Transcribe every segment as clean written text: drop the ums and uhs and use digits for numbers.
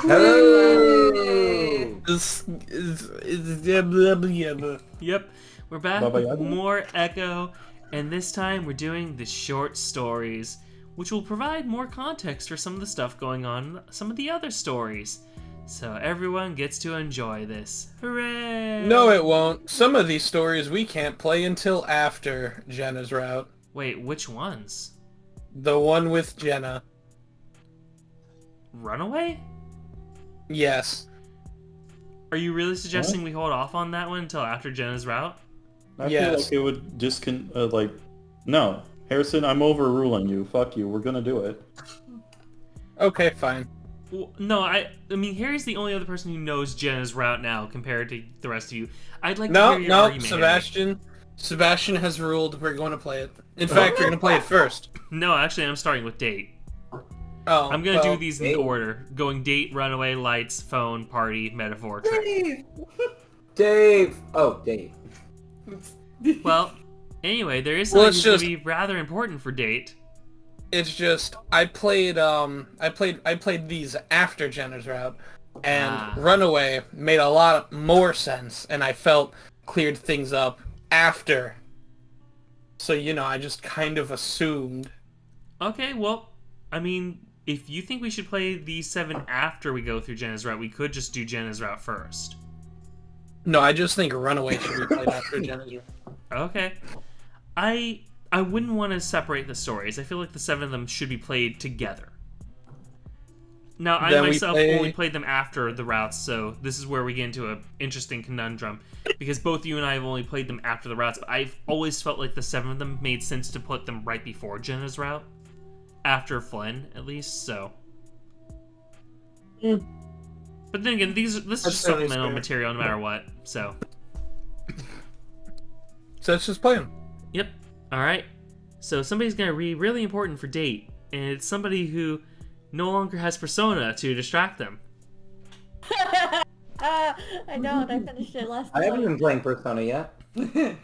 Hello! Yep, we're back Baba with Yaga? more Echo, and this time we're doing the short stories, which will provide more context for some of the stuff going on in some of the other stories. So everyone gets to enjoy this. Hooray! No, it won't. Some of these stories we can't play until after Jenna's route. Wait, which ones? The one with Jenna. Runaway? Yes. Are you really suggesting we hold off on that one until after Jenna's route? I feel Yes. like it would just no, Harrison, I'm overruling you. Fuck you. We're gonna do it. Okay, fine. Well, no, I mean, Harry's the only other person who knows Jenna's route now compared to the rest of you. I'd like to No, hear your no, argument, Harry. Sebastian has ruled we're going to play it. In fact, we're going to play it first. No, actually, I'm starting with date. Oh, I'm gonna well, do these in order. Going date, runaway, lights, phone, party, metaphor, trick. Dave! Oh, Dave. Well, anyway, there is Well, something it's that's just- gonna be rather important for date. It's just I played these after Jenna's route, and Runaway made a lot more sense, and I felt cleared things up after. So I just kind of assumed. Okay, well, I mean, if you think we should play these 7 after we go through Jenna's route, we could just do Jenna's route first. No, I just think Runaway should be played after Jenna's route. Okay. I wouldn't want to separate the stories. I feel like the 7 of them should be played together. Now, I Then we myself play- only played them after the routes, so this is where we get into an interesting conundrum. Because both you and I have only played them after the routes, but I've always felt like the 7 of them made sense to put them right before Jenna's route. After Flynn, at least, so. But then again, this is That's just totally supplemental fair. material no matter what, so. So let's just play them. Yep. Alright. So somebody's gonna be really important for date, and it's somebody who no longer has persona to distract them. I don't. I finished it last I haven't night. been playing Persona yet. Good.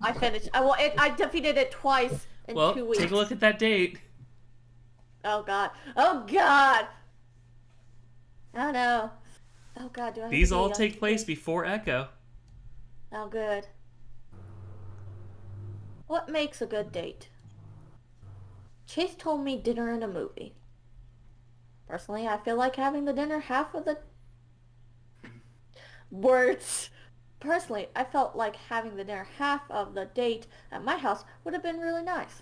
I finished. I defeated it twice in 2 Well, weeks. take a look at that date. Oh god. Oh god. Oh no. Oh god. Do I? have These to all be take on- place before Echo. Oh good. What makes a good date? Chase told me dinner and a movie. Personally, I feel like having the dinner half of the words. Personally, I felt like having the dinner half of the date at my house would have been really nice.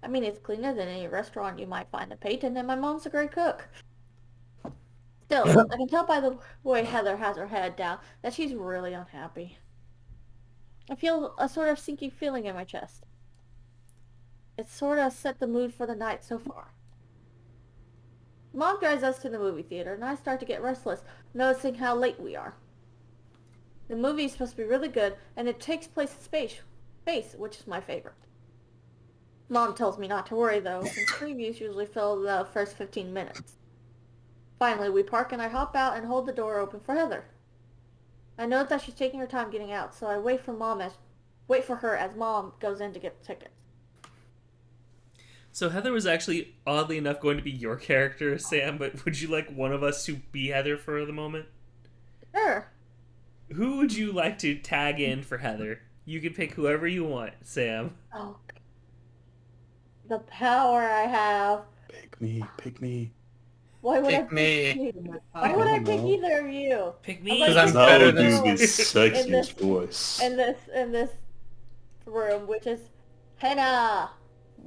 I mean, it's cleaner than any restaurant you might find in Peyton, and my mom's a great cook. Still, I can tell by the way Heather has her head down that she's really unhappy. I feel a sort of sinking feeling in my chest. It sort of set the mood for the night so far. Mom drives us to the movie theater, and I start to get restless, noticing how late we are. The movie is supposed to be really good, and it takes place in space, which is my favorite. Mom tells me not to worry, though, since previews usually fill the first 15 minutes. Finally, we park, and I hop out and hold the door open for Heather. I note that she's taking her time getting out, so I wait for her as Mom goes in to get the tickets. So Heather was actually, oddly enough, going to be your character, Sam, but would you like one of us to be Heather for the moment? Sure. Who would you like to tag in for Heather? You can pick whoever you want, Sam. Oh. The power I have. Pick me, pick me. Why would I Pick me. pick you? Why would I pick either of you? Pick me. me. Because I'm Now better I'll than- do the sexiest this- voice. In this room, which is Hannah.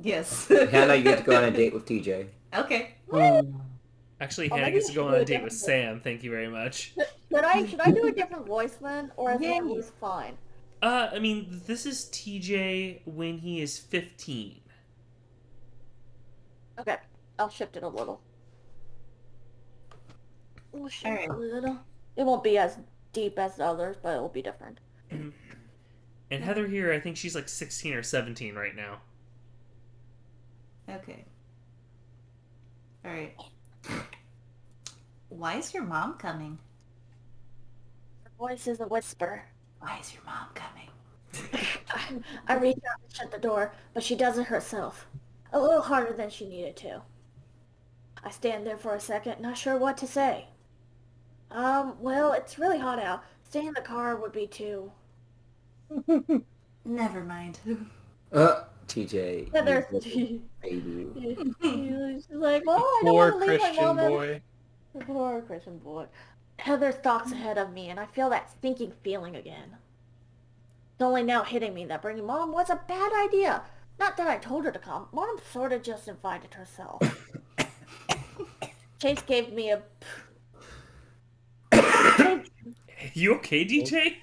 Yes. Hannah, you get to go on a date with TJ. Okay. Actually, Oh, Hannah maybe gets to we go should on do a a date with different Sam. Thank you very much. Should I do a different voice then, or is Yeah. that voice fine? I mean, this is TJ when he is 15. Okay, I'll shift it a little. We'll shift Alright. a little. It won't be as deep as the others, but it will be different. And Heather here, I think she's like 16 or 17 right now. Okay. Alright. Why is your mom coming? Her voice is a whisper. Why is your mom coming? I reach out and shut the door, but she does it herself. A little harder than she needed to. I stand there for a second, not sure what to say. Well, it's really hot out. Staying in the car would be too... Never mind. TJ. Yeah, there's... you baby. She's like, well, I don't Poor want to leave my Christian mom and... boy. Poor Christian boy. Heather stalks ahead of me, and I feel that stinking feeling again. It's only now hitting me that bringing Mom was a bad idea. Not that I told her to come. Mom sort of just invited herself. Chase gave me a... You okay, DJ?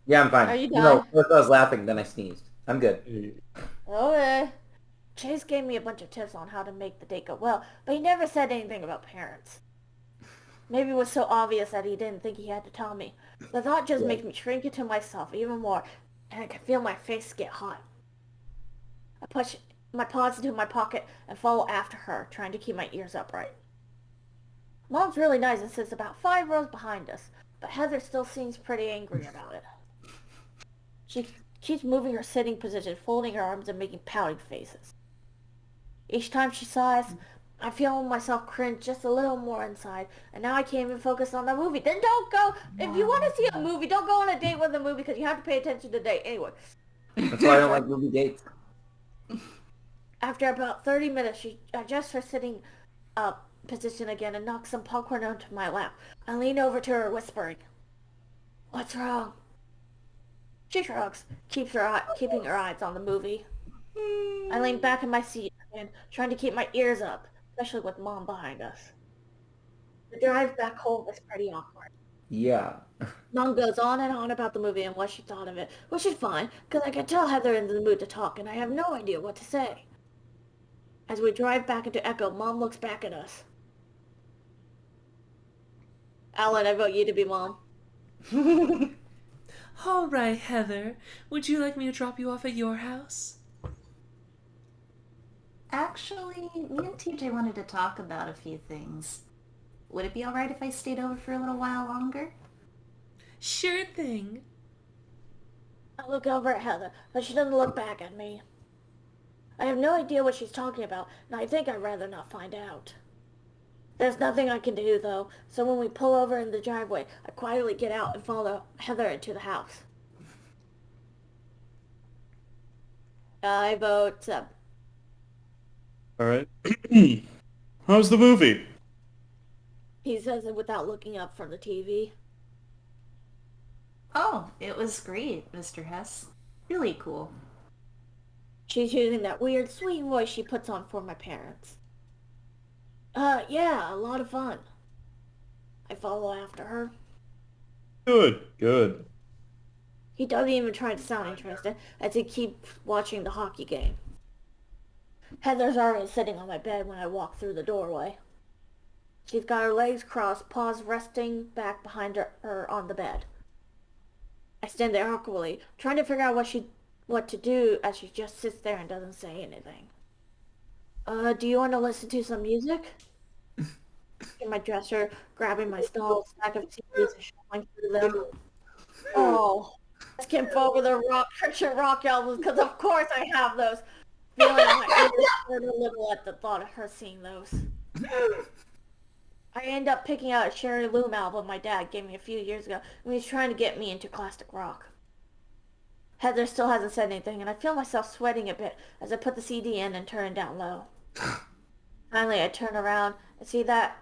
Yeah, I'm fine. Are you No, done? first I was laughing, then I sneezed. I'm good. Okay. Chase gave me a bunch of tips on how to make the date go well, but he never said anything about parents. Maybe it was so obvious that he didn't think he had to tell me. The thought just makes me shrink into myself even more, and I can feel my face get hot. I push my paws into my pocket and follow after her, trying to keep my ears upright. Mom's really nice and sits about 5 rows behind us, but Heather still seems pretty angry about it. She keeps moving her sitting position, folding her arms and making pouting faces. Each time she sighs, I feel myself cringe just a little more inside, and now I can't even focus on the movie. Then don't go! If you want to see a movie, don't go on a date with a movie because you have to pay attention to the date. Anyway. That's why I don't like movie dates. After about 30 minutes, she adjusts her sitting position again and knocks some popcorn onto my lap. I lean over to her, whispering, "What's wrong?" She shrugs, keeping her eyes on the movie. I lean back in my seat again, trying to keep my ears up, especially with Mom behind us. The drive back home was pretty awkward. Yeah. Mom goes on and on about the movie and what she thought of it, which is fine, because I can tell Heather is in the mood to talk, and I have no idea what to say. As we drive back into Echo, Mom looks back at us. Alan, I vote you to be Mom. All right, Heather. Would you like me to drop you off at your house? Actually, me and TJ wanted to talk about a few things. Would it be alright if I stayed over for a little while longer? Sure thing. I look over at Heather, but she doesn't look back at me. I have no idea what she's talking about, and I think I'd rather not find out. There's nothing I can do, though, so when we pull over in the driveway, I quietly get out and follow Heather into the house. I vote Seb. Alright. How's the movie? He says it without looking up from the TV. Oh, it was great, Mr. Hess. Really cool. She's using that weird, sweet voice she puts on for my parents. Yeah, a lot of fun. I follow after her. Good, good. He doesn't even try to sound interested as he keeps watching the hockey game. Heather's already sitting on my bed when I walk through the doorway. She's got her legs crossed, paws resting back behind her on the bed. I stand there awkwardly, trying to figure out what to do as she just sits there and doesn't say anything. Do you want to listen to some music? In my dresser, grabbing my small stack of CDs and shuffling through them. Oh, I skip over the Christian rock albums because of course I have those. Feeling my ears hurt a little at the thought of her seeing those. I end up picking out a Sherry Loom album my dad gave me a few years ago when he was trying to get me into classic rock. Heather still hasn't said anything, and I feel myself sweating a bit as I put the CD in and turn it down low. Finally, I turn around and see that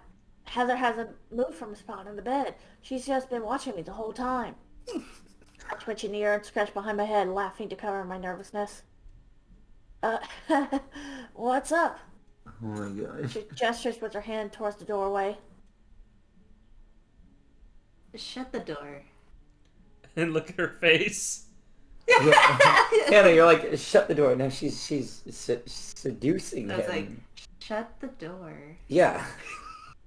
Heather hasn't moved from a spot on the bed. She's just been watching me the whole time. I twitch an ear and scratch behind my head, laughing to cover my nervousness. What's up? Oh my gosh. She gestures with her hand towards the doorway. Shut the door. And look at her face. Hannah, you're like, shut the door. No, she's seducing I was him. like, shut the door. Yeah.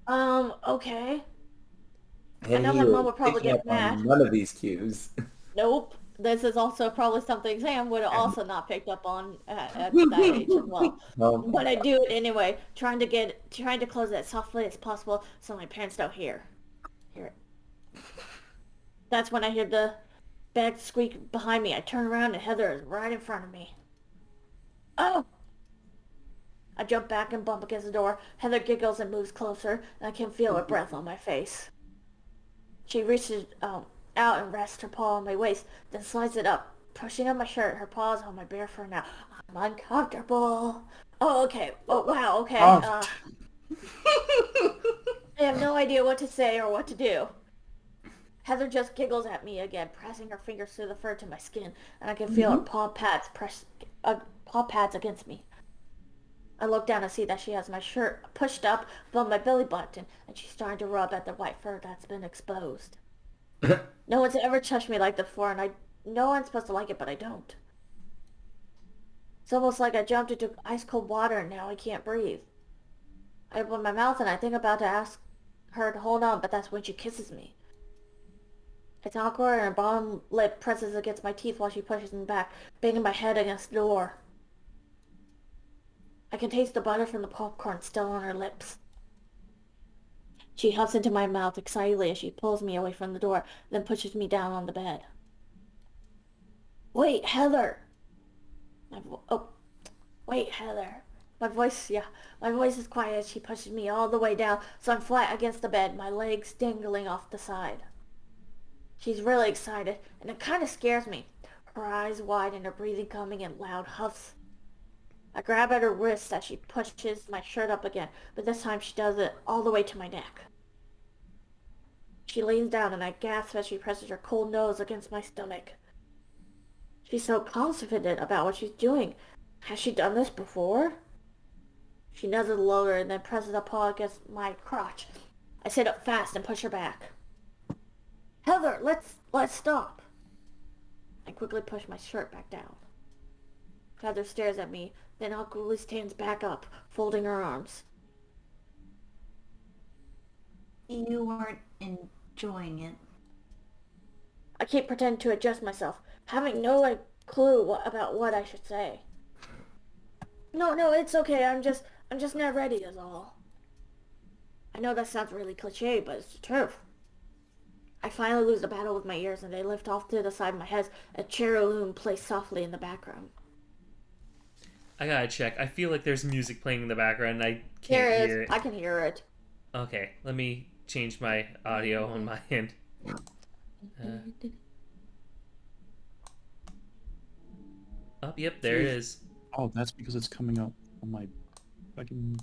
Okay. And know he my was mom would probably picking get up on mad. none of these cues. Nope. This is also probably something Sam would have also not picked up on at that age as well. But I do it anyway, trying to close it as softly as possible so my parents don't hear it. That's when I hear the bag squeak behind me. I turn around and Heather is right in front of me. Oh! I jump back and bump against the door. Heather giggles and moves closer, and I can feel her breath on my face. She reaches out and rests her paw on my waist, then slides it up, pushing up my shirt. Her paws on my bare fur now. I'm uncomfortable. Oh, okay. Oh, wow, okay. I have no idea what to say or what to do. Heather just giggles at me again, pressing her fingers through the fur to my skin, and I can feel her paw pads against me. I look down and see that she has my shirt pushed up above my belly button, and she's starting to rub at the white fur that's been exposed. No one's ever touched me like this before, and I know I'm supposed to like it, but I don't. It's almost like I jumped into ice-cold water, and now I can't breathe. I open my mouth, and I think about to ask her to hold on, but that's when she kisses me. It's awkward, and her bottom lip presses against my teeth while she pushes me back, banging my head against the door. I can taste the butter from the popcorn still on her lips. She huffs into my mouth excitedly as she pulls me away from the door, then pushes me down on the bed. Wait, Heather! Wait, Heather. My voice is quiet as she pushes me all the way down, so I'm flat against the bed, my legs dangling off the side. She's really excited, and it kind of scares me. Her eyes wide and her breathing coming in loud huffs. I grab at her wrist as she pushes my shirt up again, but this time she does it all the way to my neck. She leans down and I gasp as she presses her cold nose against my stomach. She's so confident about what she's doing. Has she done this before? She nuzzles lower and then presses a paw against my crotch. I sit up fast and push her back. Heather, let's stop. I quickly push my shirt back down. Heather stares at me, then awkwardly stands back up, folding her arms. You weren't enjoying it. I keep pretending to adjust myself, having no clue about what I should say. No, it's okay. I'm just not ready is all. I know that sounds really cliche, but it's the truth. I finally lose the battle with my ears and they lift off to the side of my head. A cherubim plays softly in the background. I gotta check. I feel like there's music playing in the background and I can't hear it. I can hear it. Okay, let me change my audio on my end. Yep, there it is. Oh, that's because it's coming up on my fucking...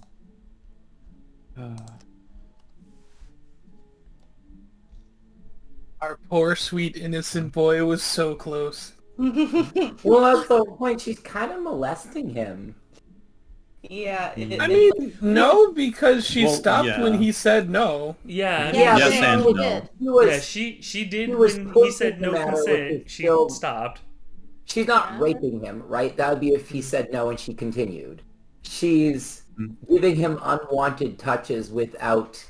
Our poor, sweet, innocent boy was so close. Well, that's the whole point. She's kind of molesting him. Yeah. I mean, no, because she Well, stopped yeah. when he said no. Yeah, Yes she and totally no. did. yeah, she did when he said no consent. She stopped. She's not raping him, right? That would be if he said no and she continued. She's giving him unwanted touches without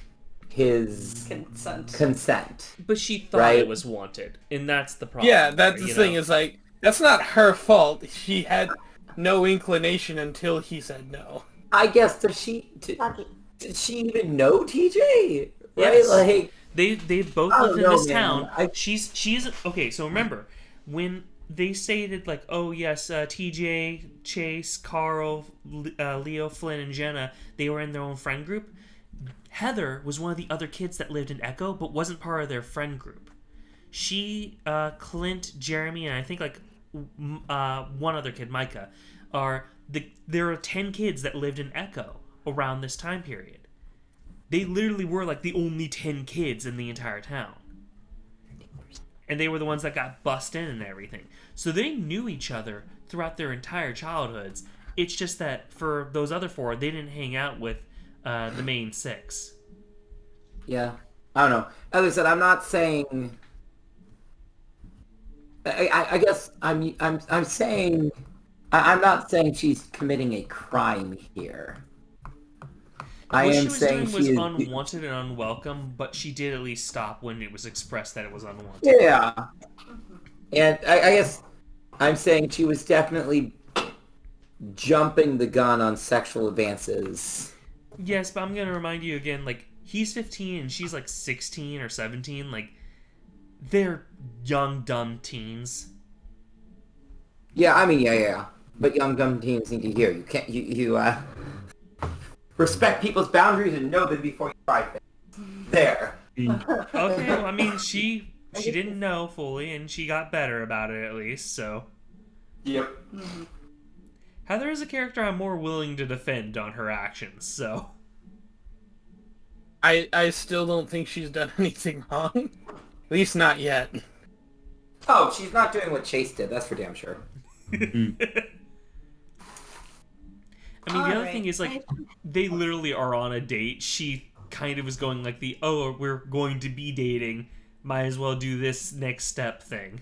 his consent. But she thought Right. it was wanted, and that's the problem. Yeah, that's the you thing know? is like, that's not her fault. She had no inclination until he said no. I guess, did she even know TJ? Right? Yes. Like, They both I live don't in know, this man. town. She isn't okay. So remember when they stated like, oh yes, TJ, Chase, Carl, Leo, Flynn, and Jenna, they were in their own friend group. Heather was one of the other kids that lived in Echo, but wasn't part of their friend group. She, Clint, Jeremy, and I think like one other kid, Micah, there are 10 kids that lived in Echo around this time period. They literally were like the only 10 kids in the entire town. And they were the ones that got bussed in and everything. So they knew each other throughout their entire childhoods. It's just that for those other 4, they didn't hang out with the main 6. yeah. I don't know. As I said, I'm not saying... I guess I'm saying... I'm not saying she's committing a crime here. What she was doing was unwanted and unwelcome, but she did at least stop when it was expressed that it was unwanted. Yeah. And I guess I'm saying she was definitely jumping the gun on sexual advances. Yes, but I'm going to remind you again, like, he's 15 and she's like 16 or 17. Like, they're young, dumb teens. Yeah, I mean, yeah. But young dumb teens need to hear. You can't, Respect people's boundaries and know them before you try things. There. Okay, well, I mean, she didn't know fully, and she got better about it at least, so... Yep. Heather is a character I'm more willing to defend on her actions, so... I still don't think she's done anything wrong. At least not yet. Oh, she's not doing what Chase did, that's for damn sure. I mean, the other thing is, like, they literally are on a date. She kind of was going like oh, we're going to be dating, might as well do this next step thing.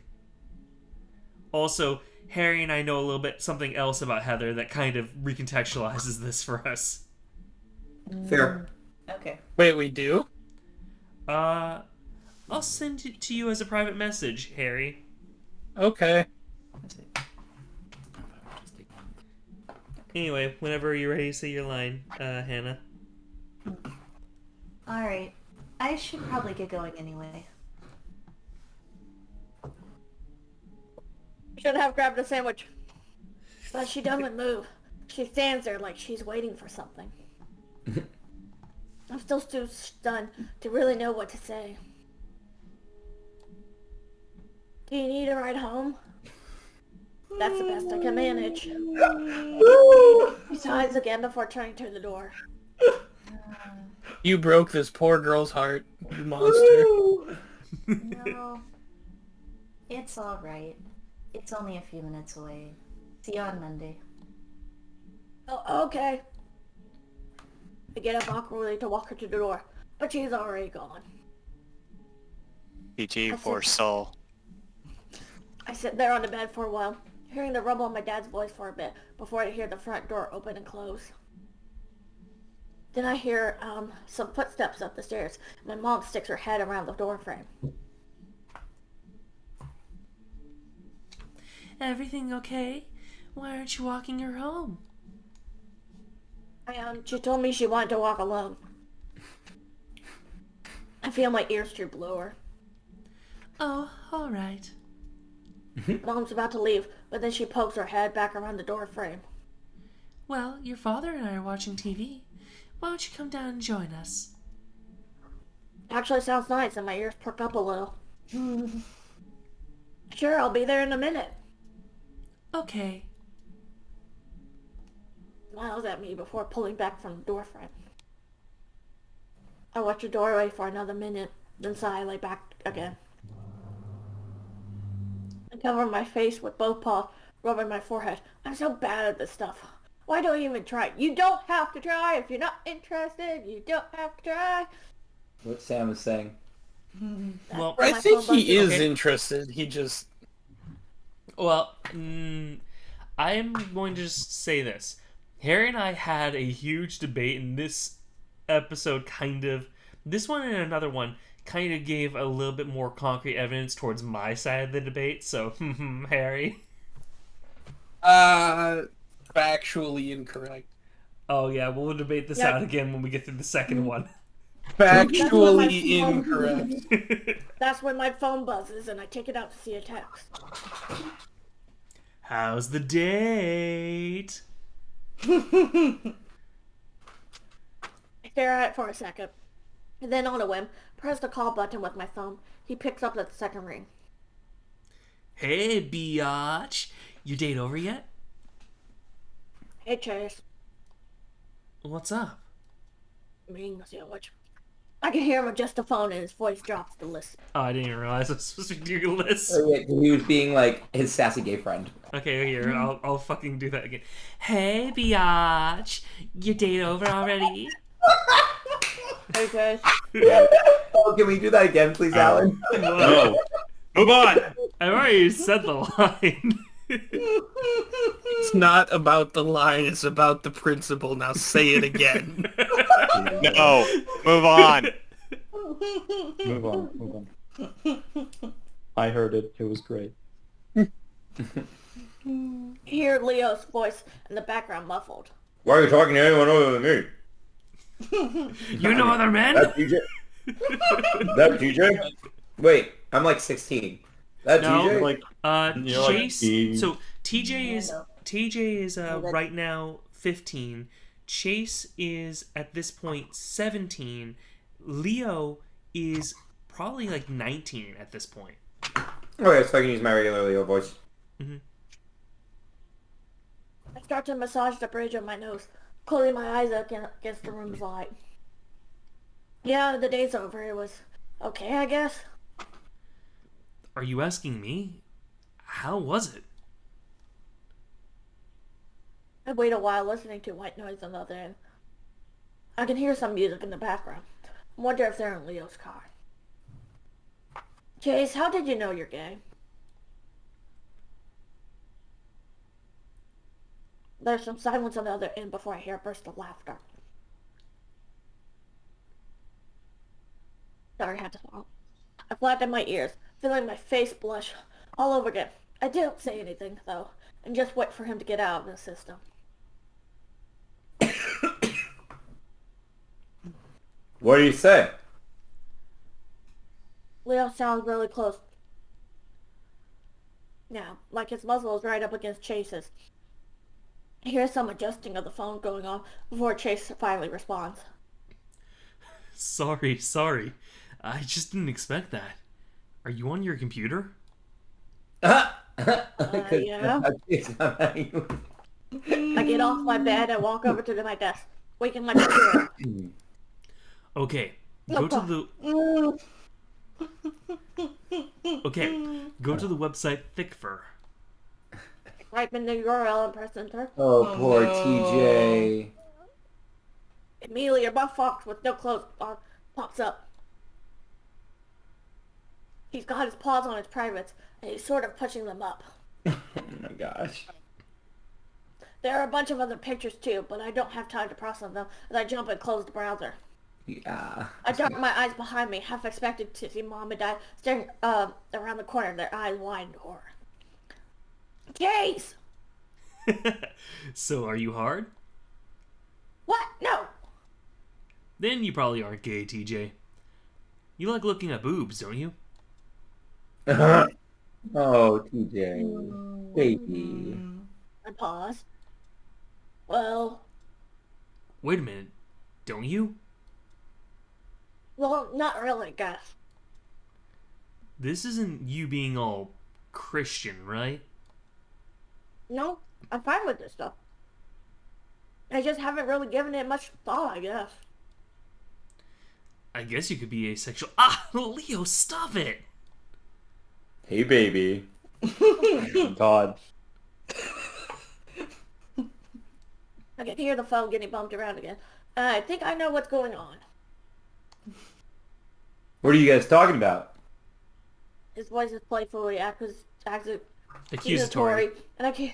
Also, Harry and I know a little bit something else about Heather that kind of recontextualizes this for us. Fair. Okay. Wait, we do? I'll send it to you as a private message, Harry. Okay. Anyway, whenever you're ready to say your line, Hannah. Alright. I should probably get going anyway. Should have grabbed a sandwich. But she doesn't move. She stands there like she's waiting for something. I'm still too stunned to really know what to say. Do you need a ride home? That's the best I can manage. He sighs again before turning to the door. You broke this poor girl's heart, you monster. No. It's alright. It's only a few minutes away. See you on Monday. Oh, okay. I get up awkwardly to walk her to the door, but she's already gone. GG, poor soul. I sit there on the bed for a while, hearing the rumble of my dad's voice for a bit before I hear the front door open and close. Then I hear some footsteps up the stairs. My mom sticks her head around the door frame. Everything okay? Why aren't you walking her home? She told me she wanted to walk alone. I feel my ears droop lower. Oh, alright. Mom's about to leave, but then she pokes her head back around the door frame. Well, your father and I are watching TV. Why don't you come down and join us? Actually sounds nice, and my ears perk up a little. Sure, I'll be there in a minute. Okay. Smiles at me before pulling back from the door frame. I watch the doorway for another minute, then sigh and lay back again. I cover my face with both paws, rubbing my forehead. I'm so bad at this stuff. Why do I even try? You don't have to try if you're not interested. You don't have to try. What Sam was saying. Well, I think he is interested. He just... Well, I'm going to just say this. Harry and I had a huge debate, and this episode this one and another one kind of gave a little bit more concrete evidence towards my side of the debate, so, Harry. Factually incorrect. Oh yeah, we'll debate this out again when we get through the second one. Factually incorrect. That's when my phone buzzes and I take it out to see a text. How's the date? I stare at it for a second, and then on a whim, press the call button with my phone. He picks up at the second ring. Hey, biatch. Your date over yet? Hey, Chase. What's up? Ring the sandwich. I can hear him adjust the phone and his voice drops to listen. Oh, I didn't even realize I was supposed to do your list. Oh, yeah, he was being like his sassy gay friend. Okay, here, I'll fucking do that again. Hey, biatch. Your date over already? Hey, Chase. Oh, can we do that again, please, Alan? No. Move on. I've already said the line. It's not about the line, it's about the principle. Now say it again. No, move on. Move on. I heard it. It was great. Hear Leo's voice in the background muffled. Why are you talking to anyone other than me? You know other men? That TJ? That TJ? Wait, I'm like 16. That No, TJ? Like, you're like Chase. the- So TJ is right now 15. Chase is at this point 17. Leo is probably like 19 at this point. Okay, so I can use my regular Leo voice. Mm-hmm. I start to massage the bridge of my nose, closing my eyes against the room's light. Yeah, the day's over. It was okay, I guess. Are you asking me? How was it? I wait a while listening to white noise on the other end. I can hear some music in the background. I wonder if they're in Leo's car. Chase, how did you know you're gay? There's some silence on the other end before I hear a burst of laughter. Sorry, I had to swallow. I flattened my ears, feeling my face blush all over again. I didn't say anything, though, and just wait for him to get out of the system. What do you say? Leo sounds really close. Yeah, like his muzzle is right up against Chase's. I hear some adjusting of the phone going on before Chase finally responds. Sorry. I just didn't expect that. Are you on your computer? Yeah. I get off my bed and walk over to my desk, waking my computer. Okay, go to the website Thickfur. Type in the URL and press enter. Oh, poor TJ. Immediately, a buff fox with no clothes on pops up. He's got his paws on his privates, and he's sort of pushing them up. Oh my gosh. There are a bunch of other pictures too, but I don't have time to process them as I jump and close the browser. Yeah. I dart my eyes behind me, half expected to see Mom and Dad staring around the corner, their eyes wide in horror. Chase! So, are you hard? What? No! Then you probably aren't gay, TJ. You like looking at boobs, don't you? Oh, TJ. Baby. I pause. Well, Wait a minute. Don't you? not really, guess. This isn't you being all Christian, right? No, I'm fine with this stuff. I just haven't really given it much thought, I guess. I guess you could be asexual. Ah, Leo, stop it! Hey, baby. God. I can hear the phone getting bumped around again. I think I know what's going on. What are you guys talking about? His voice is playfully Accusatory. and I can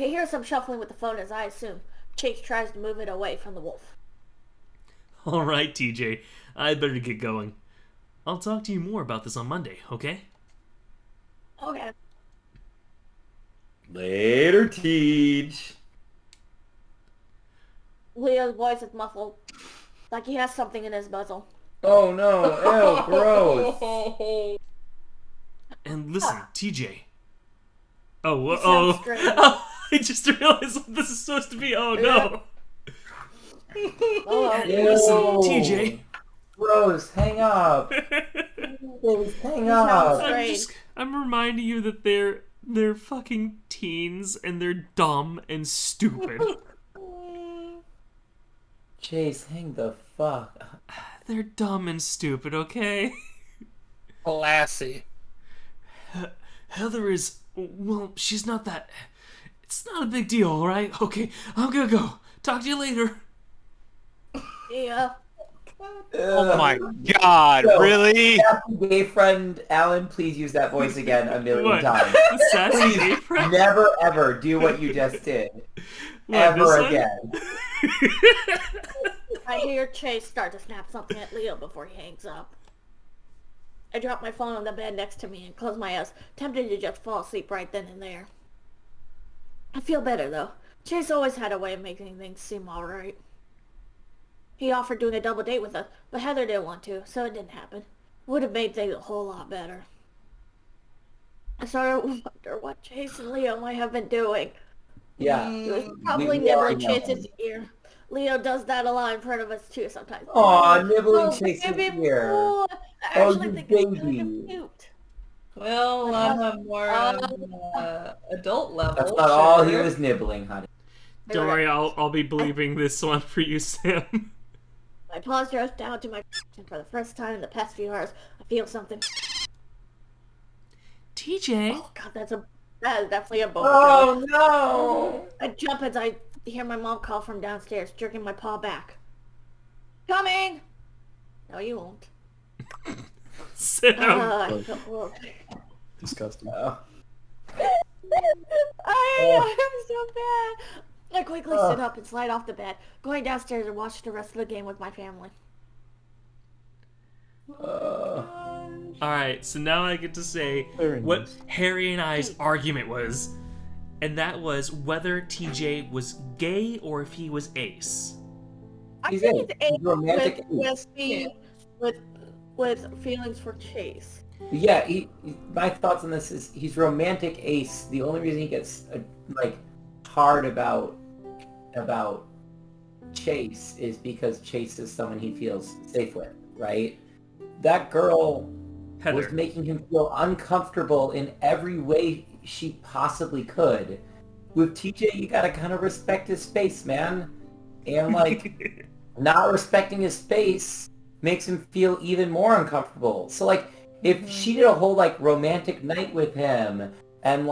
hear some shuffling with the phone as I assume Chase tries to move it away from the wolf. Alright, TJ. I'd better get going. I'll talk to you more about this on Monday, okay? Okay. Later, Teach. Leo's voice is muffled, like he has something in his muzzle. Oh no, ew, gross. And listen, TJ. Oh, sounds great. I just realized what this is supposed to be. Oh no. Oh, Listen, TJ. Gross, hang up. Please, hang up. I'm reminding you that they're fucking teens and they're dumb and stupid. Chase, hang the fuck up. They're dumb and stupid, okay? Classy. Heather is, well, she's not that. It's not a big deal, alright? Okay, I'm gonna go. Talk to you later. yeah. Oh my god, So, really? Sassy gay friend Alan, please use that voice again a million What? times. The sassy gay Please friend? never ever do what you just did. What, Ever this one? again. I hear Chase start to snap something at Leo before he hangs up. I drop my phone on the bed next to me and close my eyes, tempted to just fall asleep right then and there. I feel better though. Chase always had a way of making things seem alright. He offered doing a double date with us, but Heather didn't want to, so it didn't happen. Would have made things a whole lot better. I started to wonder what Chase and Leo might have been doing. Yeah. He was probably We are nibbling young. Chase's ear. Leo does that a lot in front of us too sometimes. Aw, nibbling Oh, Chase's baby ear. boy. I Oh, actually you think it's kind baby. of cute. Well, on a more adult level. That's not all he sure. was nibbling, honey. Don't worry, I'll be believing this one for you, Sam. My paws drove down to my and for the first time in the past few hours. I feel something. TJ. Oh god, that is definitely a boner. Oh no! I jump as I hear my mom call from downstairs, jerking my paw back. Coming! No, you won't. Sam. I feel horrible. Disgusting. I'm so bad. I quickly sit up and slide off the bed, going downstairs and watch the rest of the game with my family. Alright, so now I get to say Very what nice. Harry and I's argument was. And that was whether TJ was gay or if he was ace. I He's think a it's romantic with feelings for Chase. Yeah, my thoughts on this is he's romantic ace. The only reason he gets hard about Chase is because Chase is someone he feels safe with, right? That girl Heather. was making him feel uncomfortable in every way she possibly could. With TJ, you gotta kind of respect his space, man. And not respecting his space makes him feel even more uncomfortable. So if she did a whole romantic night with him and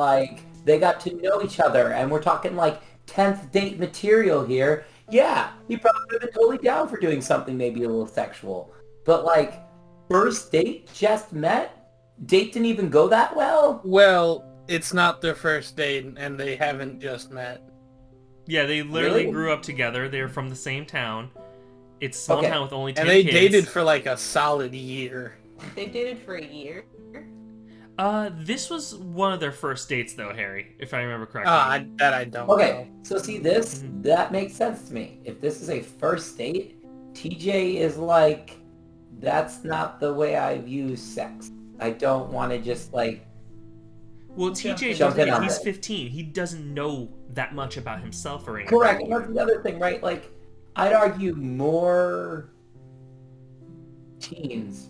they got to know each other and we're talking 10th date material here, yeah, he probably would have been totally down for doing something maybe a little sexual. But first date, just met, date didn't even go that well? Well, it's not their first date and they haven't just met. Yeah, they literally Really? grew up together. They're from the same town. It's a small Okay. town with only 10 And they kids. dated for a solid year. They dated for a year. This was one of their first dates, though, Harry, if I remember correctly. That I don't Okay, know. so see this, that makes sense to me. If this is a first date, TJ is that's not the way I view sex. I don't want to just Well, TJ Jump in doesn't. on He's it. 15. He doesn't know that much about himself or anything. correct. And that's the other thing, right? I'd argue more teens,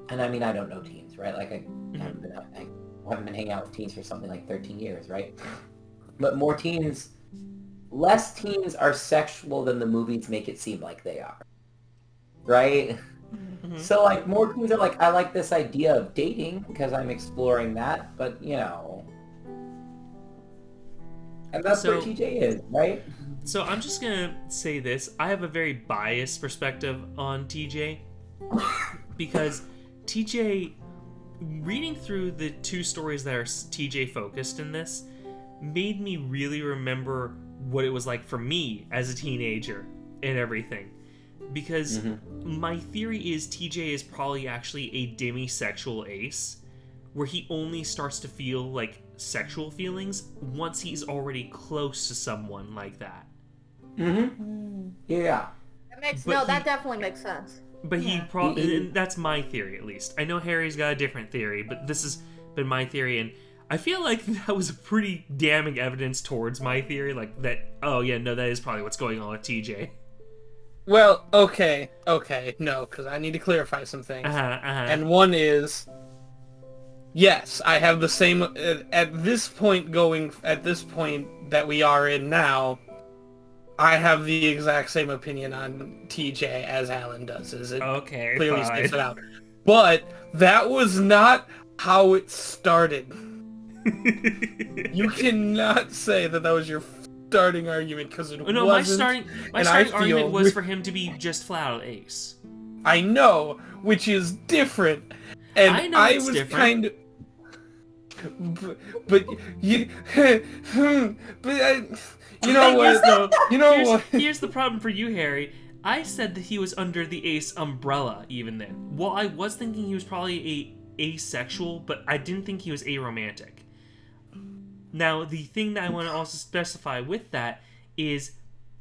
and I mean I don't know teens, right? I haven't been hanging out with teens for something like 13 years, right? But less teens are sexual than the movies make it seem like they are, right? Mhm. So more teens are I like this idea of dating because I'm exploring that, but and that's where So- TJ is, right? So I'm just gonna say this. I have a very biased perspective on TJ because TJ, reading through the two stories that are TJ focused in this, made me really remember what it was like for me as a teenager and everything. Because my theory is TJ is probably actually a demisexual ace, where he only starts to feel sexual feelings once he's already close to someone like that. Mm-hmm. Yeah. That definitely makes sense. But he probably, and that's my theory at least. I know Harry's got a different theory, but this has been my theory, and I feel like that was a pretty damning evidence towards my theory, that is probably what's going on with TJ. Well, okay, no, because I need to clarify some things. And one is, yes, I have the same, at this point that we are in now, I have the exact same opinion on TJ as Alan does. Is it Okay, clearly fine. states it out. But that was not how it started. You cannot say that was your starting argument because it wasn't. No, my starting and argument was for him to be just flat out ace. I know, which is different. And I know I it's was different. kind of... But you... you know what? You know what? Here's the problem for you, Harry. I said that he was under the ace umbrella even then. Well, I was thinking he was probably asexual, but I didn't think he was aromantic. Now, the thing that I want to also specify with that is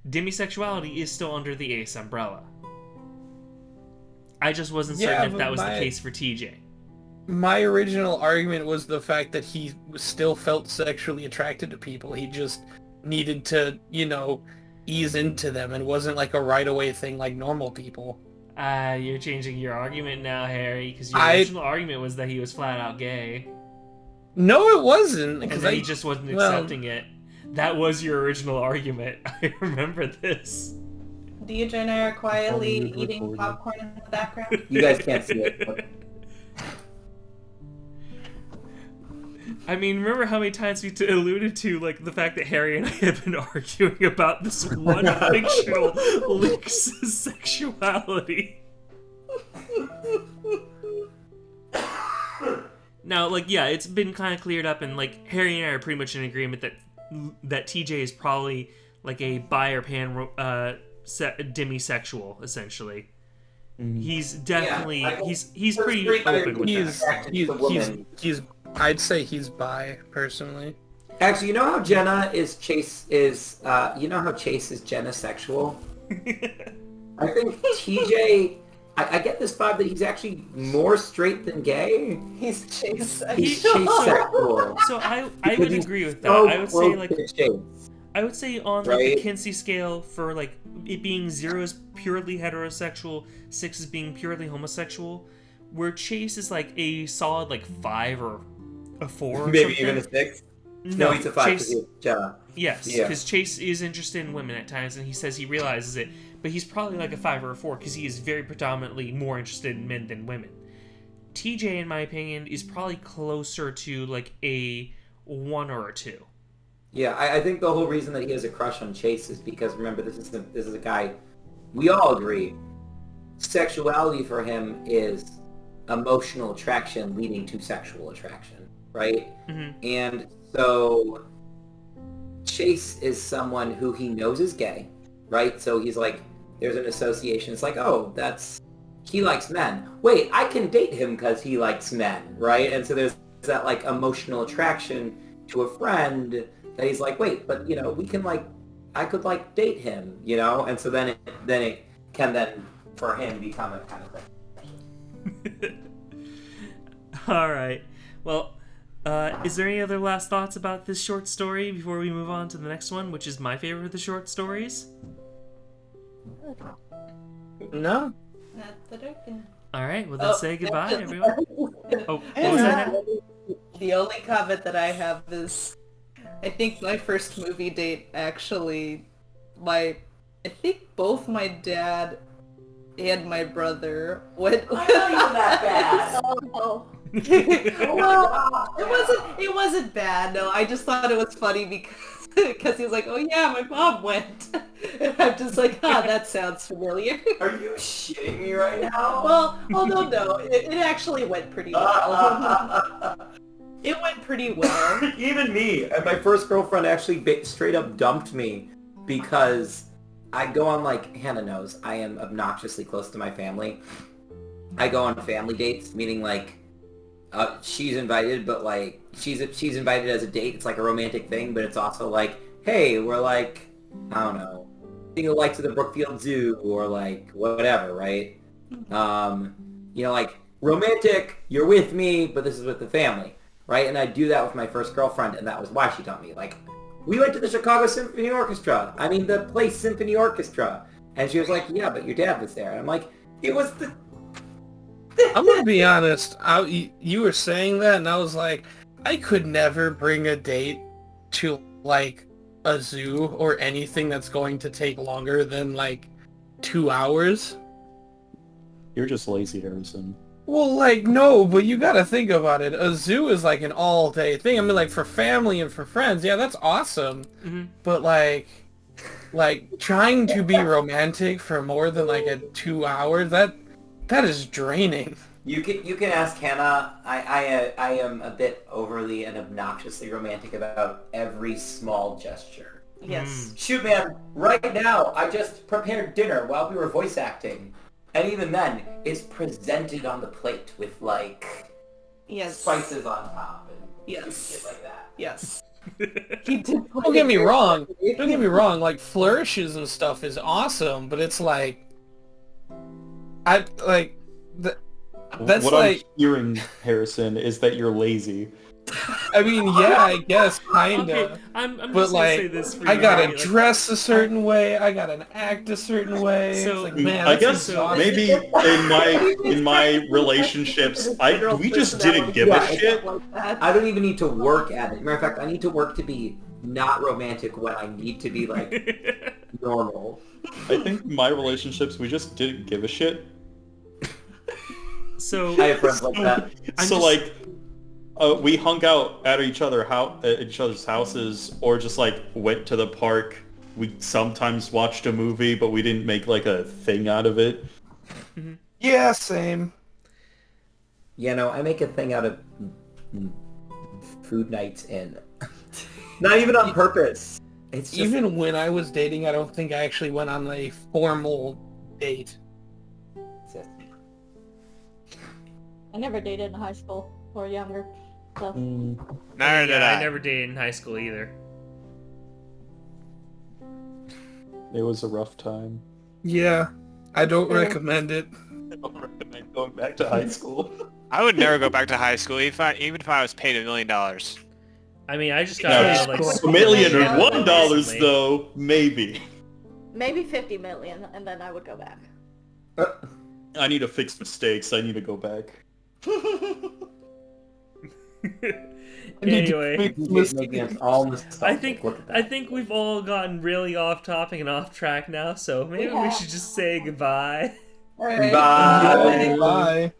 demisexuality is still under the ace umbrella. I just wasn't certain if that was the case for TJ. My original argument was the fact that he still felt sexually attracted to people. He just needed to, ease into them and wasn't like a right away thing like normal people. You're changing your argument now, Harry, because your original argument was that he was flat out gay. No, it wasn't. And then he just wasn't accepting it. That was your original argument. I remember this. DJ and I are quietly eating popcorn in the background. You guys can't see it. I mean, remember how many times we alluded to, like, the fact that Harry and I have been arguing about this one fictional Luke's sexuality? Now, like, yeah, it's been kind of cleared up, and, like, Harry and I are pretty much in agreement that TJ is probably, like, a bi or pan demisexual, essentially. He's definitely he's pretty open with that. I'd say he's bi, personally. Actually, you know how Jenna is Chase is Chase is Jenna sexual? I think TJ, I get this vibe that he's actually more straight than gay. He's Chase He's Chase sexual. So I would agree with that. I would say, like, I would say on like the Kinsey scale, for like it being 0 is purely heterosexual, 6 is being purely homosexual, where Chase is like a solid like 5 or a 4 or maybe something. even a 6. No, he's a 5. Chase, yes, Yeah. because Chase is interested in women at times, and he says he realizes it, but he's probably like a 5 or a 4 because he is very predominantly more interested in men than women. TJ, in my opinion, is probably closer to like a 1 or a 2. Yeah, I think the whole reason that he has a crush on Chase is because, remember, this is a guy, we all agree, sexuality for him is emotional attraction leading to sexual attraction, right? Mm-hmm. And so Chase is someone who he knows is gay, right? So he's like, there's an association. It's like, oh, he likes men. Wait, I can date him because he likes men, right? And so there's that like emotional attraction to a friend that he's like, wait, but we can I could date him, and so then it can for him become a kind of thing. All right. Well, is there any other last thoughts about this short story before we move on to the next one, which is my favorite of the short stories? No. Not that I can. All right. Well, then say goodbye, everyone. Oh, what was that? The only comment that I have is, I think my first movie date actually, I think both my dad and my brother went. I know you're that bad. Oh. Well, it wasn't bad. No, I just thought it was funny because he was like, "Oh yeah, my mom went," and I'm just like, that sounds familiar." Are you shitting me right now? Well, although no, it actually went pretty well. It went pretty well. Even me. And my first girlfriend actually straight up dumped me because I go on, Hannah knows, I am obnoxiously close to my family. I go on family dates, meaning she's invited, but she's invited as a date. It's like a romantic thing, but it's also like, hey, we're I don't know, seeing the lights of the Brookfield Zoo or whatever, right? Romantic, you're with me, but this is with the family. Right, and I do that with my first girlfriend, and that was why she dumped me. We went to the Chicago Symphony Orchestra. I mean, the Place Symphony Orchestra. And she was like, yeah, but your dad was there. And I'm like, it was the... I'm gonna be honest, you were saying that, and I was like, I could never bring a date to, a zoo or anything that's going to take longer than, 2 hours. You're just lazy, Harrison. Well, no, but you gotta think about it. A zoo is, an all-day thing. I mean, for family and for friends, yeah, that's awesome. Mm-hmm. But, trying to be romantic for more than, 2 hours, that is draining. You can ask Hannah. I am a bit overly and obnoxiously romantic about every small gesture. Yes. Shoot, man, right now, I just prepared dinner while we were voice acting. And even then, it's presented on the plate with, yes, spices on top and yes, shit like that. Yes. Don't get me wrong. Don't get me wrong. Flourishes and stuff is awesome, but it's that's what I'm hearing, Harrison, is that you're lazy. I mean, yeah, I guess, kinda. Okay, I'm But just gonna like, say this for I you, gotta Ray, like, dress a certain way. I gotta act a certain way. So- It's like, man, I that's guess exhausting. maybe in my relationships, we just didn't give a Yeah, it's shit. Like that. I don't even need to work at it. Matter of fact, I need to work to be not romantic when I need to be like normal. I think in my relationships, we just didn't give a shit. So I have friends like that. So like, we hung out at each other's houses, or just like went to the park. We sometimes watched a movie, but we didn't make like a thing out of it. Yeah, same. You know, I make a thing out of food nights in. Not even on purpose. It's just... Even when I was dating, I don't think I actually went on a formal date. I never dated in high school or younger. So Neither did I I. never dated in high school either. It was a rough time. Yeah, I don't recommend it. I don't recommend going back to high school. I would never go back to high school, even if I was paid $1 million. I mean, I just got Now, out of, like, $1,001,000 recently. though, maybe. maybe 50 million, and then I would go back. I need to fix mistakes. I need to go back. Anyway, all I think we've all gotten really off topic and off track now, so maybe we should just say goodbye. All right. Bye. Bye.